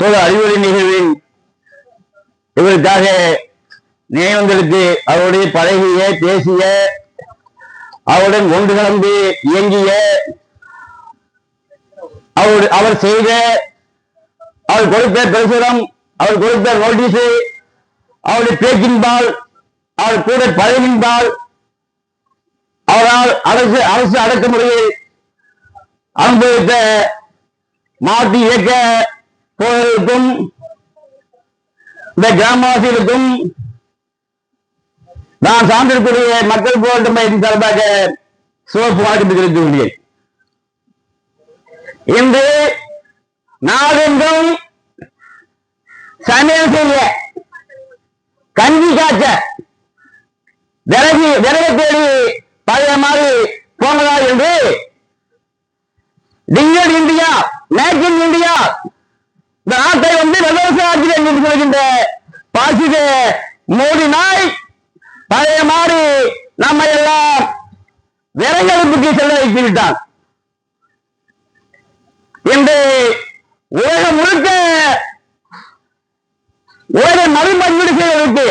அறிவுரை நிகழ்வின் இவருக்காக நினைவங்களுக்கு அவருடைய பழகிய பேசிய அவருடன் ஒன்று கலந்து இயங்கிய அவர் செய்த அவர் கொடுத்த பிரசுரம் அவர் கொடுத்த நோட்டீஸ் அவருடைய பேச்சின்பால் அவர் கூட பழகின்பால் அவரால் அரசு அடக்குமுறையை அனுபவித்த மாற்றி இயக்க போர்களுக்கும் இந்த கிராமவாசிகளுக்கும் நான் சார்ந்திருக்கூடிய மக்கள் போராட்ட மையத்தின் சார்பாக சிவப்பு வணக்கத்தை தெரிவித்துள்ளேன். இன்று நாடெங்கும் சமையல் செய்ய கஞ்சி காய்ச்ச விறகு தேடி பழைய மாதிரி போனதா என்று digital India make in India இந்த நாட்டை வல்லரசு ஆட்சி என்று சொல்கின்ற பாசித மோடி நாய் பழைய மாதிரி நம்ம எல்லாம் விறகடுப்புக்கு செல்ல வைத்து விட்டான். இன்று உலகம் முழுக்க உலக மறுமதிப்பீடு செய்வதற்கு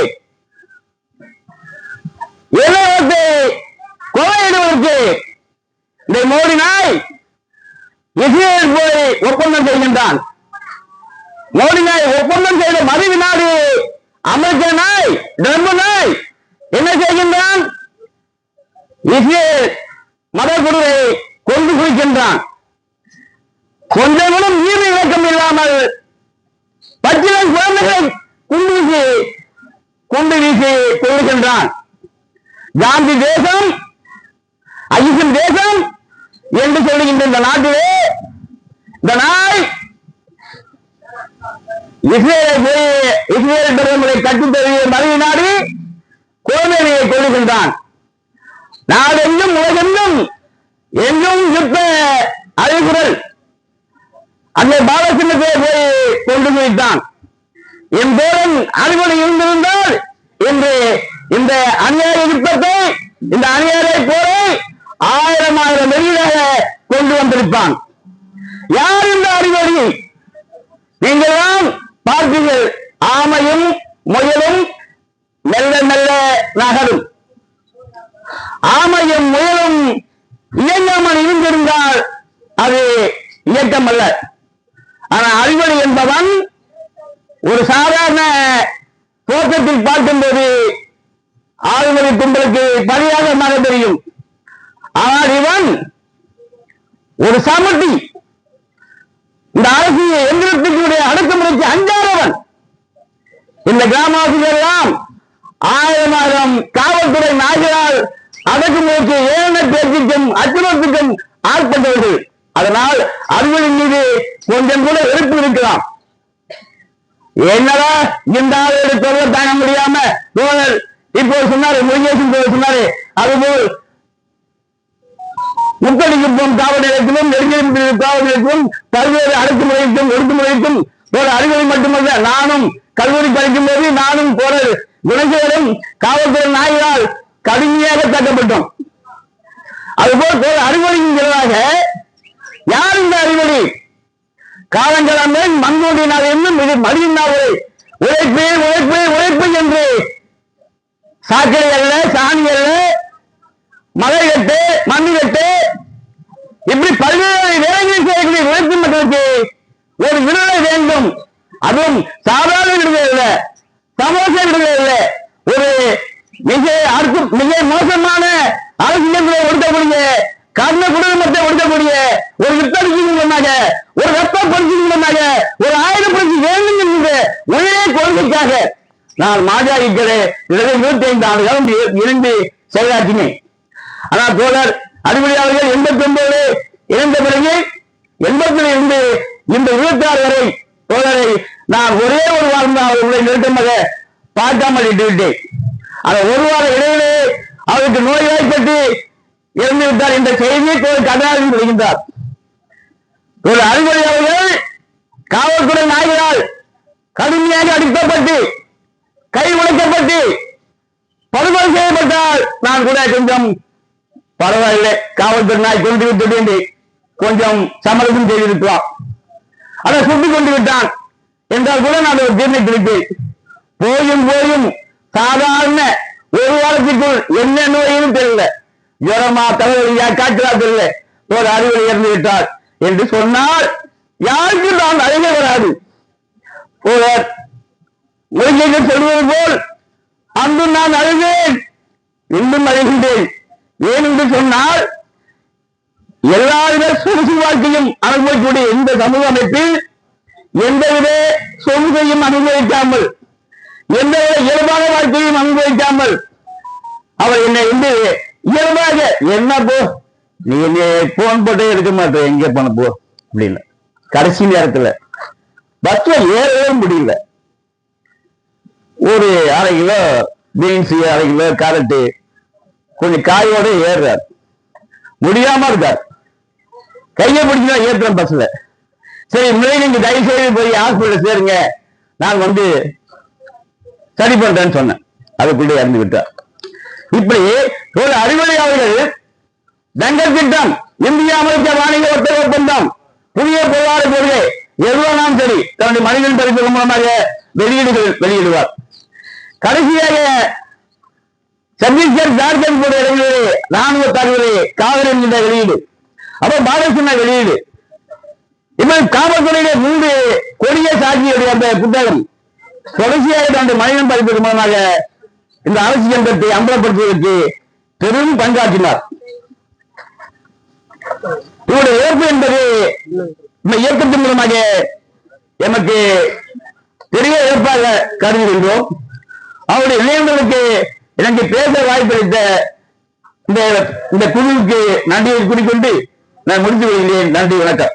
எல்லோருக்கு கொலையிடுவதற்கு இந்த மோடி நாய் இஸ்ரேல் போய் ஒப்பந்தம் செய்கின்றான். மோடி நாய் ஒப்பந்தம் செய்த மதுவி நாடு அமெரிக்க நாய் டர்பு நாய் என்ன செய்கின்றான்? இஸ்ரேல் மதகுருவை கொண்டு குவிக்கின்றான். கொஞ்சங்களும் ஈர இலக்கம் இல்லாமல் பச்சிலை குழந்தைகளை குண்டு வீசி கொள்ளுகின்றான். காந்தி தேசம் அகிம்சை தேசம் என்று சொல்லுகின்ற இந்த நாட்டிலே இந்த நாய் இஸ்ரேல் பிரதமரை கட்டித்தருகிற மதுரை நாடு குழந்தைகளை கொள்ளுகின்றான். நாடெங்கும் உலகெங்கும் எங்கும் யுத்த அறிகுறல் அந்த பாலசின்னத்தை போய் கொண்டு போய்த்தான். என் பேரன் அறிவுரை இருந்திருந்தால் இன்று இந்த அநியாய யுத்தத்தை இந்த அநியாய போரை 1000 வெளியாக கொண்டு வந்திருப்பான். யார் இந்த அறிவுரை? நீங்கள் தான் பார்த்தீர்கள். ஆமையும் முயலும் மெல்ல மெல்ல நகரும். ஆமையும் முயலும் இயங்காமல் இருந்திருந்தால் அது இயக்கம் அல்ல. ஆனால் அறிவுரை என்பவன் ஒரு சாதாரண தோற்றத்தில் பார்க்கும்போது ஆளுநரை கும்பலுக்கு பரியாகமாக தெரியும். ஆனால் இவன் ஒரு சமட்டி. இந்த அரசியல் எந்திரத்தினுடைய அடக்குமுறைக்கு அஞ்சாதவன். இந்த கிராமவாசிகள் எல்லாம் 1000 காவல்துறை நாய்களால் அடக்குமுறைக்கு ஏன பேச்சுக்கும் அச்சுறுத்துக்கும் ஆட்பட்டவர்கள். அதனால் அறிவுரின் மீது கொஞ்சம் கூட வெறுப்பு இருக்கலாம். என்னடா இந்த ஆளோட தொல்லை தாங்க முடியாம இப்போ சொன்னாரு முருகேசன் சொன்னாரு. அதுபோல் முத்தடிக்கும் காவல் நிலையத்திலும் நெருங்கி காவல் நிலையத்திலும் பல்வேறு அடக்குமுறைக்கும் ஒடுக்குமுறைக்கும் ஒரு அறிவுரை மட்டுமல்ல, நானும் கல்லூரி படிக்கும் போது நானும் குணசேகரும் காவல்துறை நாய்களால் கடுமையாக தாக்கப்பட்டோம். அதுபோல் அறிவுரைங்கிறதாக யார் இந்த அறிவுரை? காலங்கிழமை மண்கூட்டினால் என்னும் இது மடியினாவே உழைப்பு உழைப்பு உழைப்பு என்று சாக்கடை அல்ல, சாணி அல்ல, மலை கட்டு, மண்ணு கட்டு, இப்படி பல்வேறு வேலைகளை செய்யக்கூடிய உழைப்பு மக்களுக்கு ஒரு விடுதலை வேண்டும். அதுவும் சாதாரண விடுதலை இல்லை, சமோச விடுதலை இல்லை, ஒரு மிக மோசமான அரசியலை ஒடுக்கக்கூடிய கர்ண குடும்பத்தை ஒடுக்கக்கூடிய ஒரு யுத்தம் சொன்னாங்க, ஒரு ரத்த பரிசு சொன்னாங்க, ஒரு ஆயுத பரிசு வேண்டும் என்கிற ஒரே கொள்கைக்காக நான் மாஜாக்கிறேன். 25 ஆண்டு காலம் இருந்து செயலாற்றினேன். ஆனால் தோழர் அறிவுரை அவர்கள் 89 இறந்த பிறகு 80 இருந்து இந்த 26 வரை தோழரை நான் ஒரே ஒரு வாரம் தான் அவர்களை நெருக்கமாக பார்க்காமல் விட்டுவிட்டேன். அந்த ஒரு வார இடையிலே அவருக்கு நோய்வாய்ப்பட்டு இறந்து விட்டார் என்ற செய்தியை கதாநாயகன் சொல்கின்றார். ஒரு அறிவுரை அவர்கள் காவல்துறை நாய்களால் கடுமையாக அடிக்கப்பட்டு கை உடைக்கப்பட்டு படுகொலை செய்யப்பட்டால் நான் கூட கொஞ்சம் பரவாயில்லை, காவல்துறை நாய் கொண்டு விட்டு கொஞ்சம் சமரசம் செய்திருக்கலாம். அதை சுட்டுக் கொண்டு விட்டான். என்றால் கூட நான் ஒரு தீர்மானித்திருப்பேன். போயும் போயும் சாதாரண ஒரு வாரத்திற்குள் என்ன நோயும் தெரியல, ஜுரமா தலைவலியா காய்ச்சலா தெரியல, ஒரு அறிவுரை இறந்து விட்டார் என்று சொன்னால் யாருக்கும் நான் அழகே வராது. ஒருவர் சொல்வது போல் அன்று நான் அழுவேன், இன்னும் அழுகின்றேன். ஏன் என்று சொன்னால் எல்லாவித சொகுசு வாழ்க்கையும் அனுபவிக்கக்கூடிய இந்த சமூக அமைப்பில் எந்தவித சொகுசையும் அனுபவிக்காமல், எந்தவித இயல்பான வாழ்க்கையும் அனுபவிக்காமல் அவர் என்னை வந்து இயல்பாக என்ன போ நீ போன் போட்டே இருக்க மாட்டேன், எங்க போன போ அப்படின்னு கடைசி நேரத்துல பஸ்ல ஏறவே முடியல. ஒரு 1/2 கிலோ பீன்ஸ், 1/2 கிலோ கேரட்டு கொஞ்சம் காயோட ஏறுறார், முடியாம இருக்கார். கையை பிடிச்சா ஏற்றுறேன் பஸ்ல. சரி முன்னாடி நீங்க தயவு செய்து போய் ஹாஸ்பிட்டல் சேருங்க, நான் வந்து சரி பண்றேன்னு சொன்னேன். அதுக்குள்ளே இறந்து விட்டார். இப்படி ஒரு அறிவுரையாளர்கள் டங்கர் திட்டம், இந்திய அமெரிக்க வாணிக வர்த்தக ஒப்பந்தம், புதிய பொருளாதார கொள்கை எதுவானாலும் சரி தன்னுடைய மனிதன் பரிசு மூலமாக வெளியிடுவார். கடைசியாக சத்தீஸ்கர், ஜார்க்கண்ட் போன்ற இடங்களிலே ராணுவ தகவலை காவல் என்கின்ற வெளியீடு, அப்ப பாலகிருஷ்ண வெளியீடு, இப்ப காவல்துறையிலே 3 கொடிய சாட்சியுடைய அந்த புத்தகம் தொடர்ச்சியாக தன்னுடைய மனிதன் பரிசு மூலமாக இந்த அரசியல் பற்றி அம்பலப்படுத்துவதற்கு பெரும் பங்காற்றினார். இவருடைய இழப்பு என்பது இந்த இயக்கத்தின் மூலமாக எமக்கு பெரிய இழப்பாக கருதுகின்றோம். அவருடைய இளைஞர்களுக்கு எனக்கு பேச வாய்ப்பளித்த இந்த குழுவுக்கு நன்றியை கூறிக்கொண்டு நான் முடித்து வருகிறேன். நன்றி, வணக்கம்.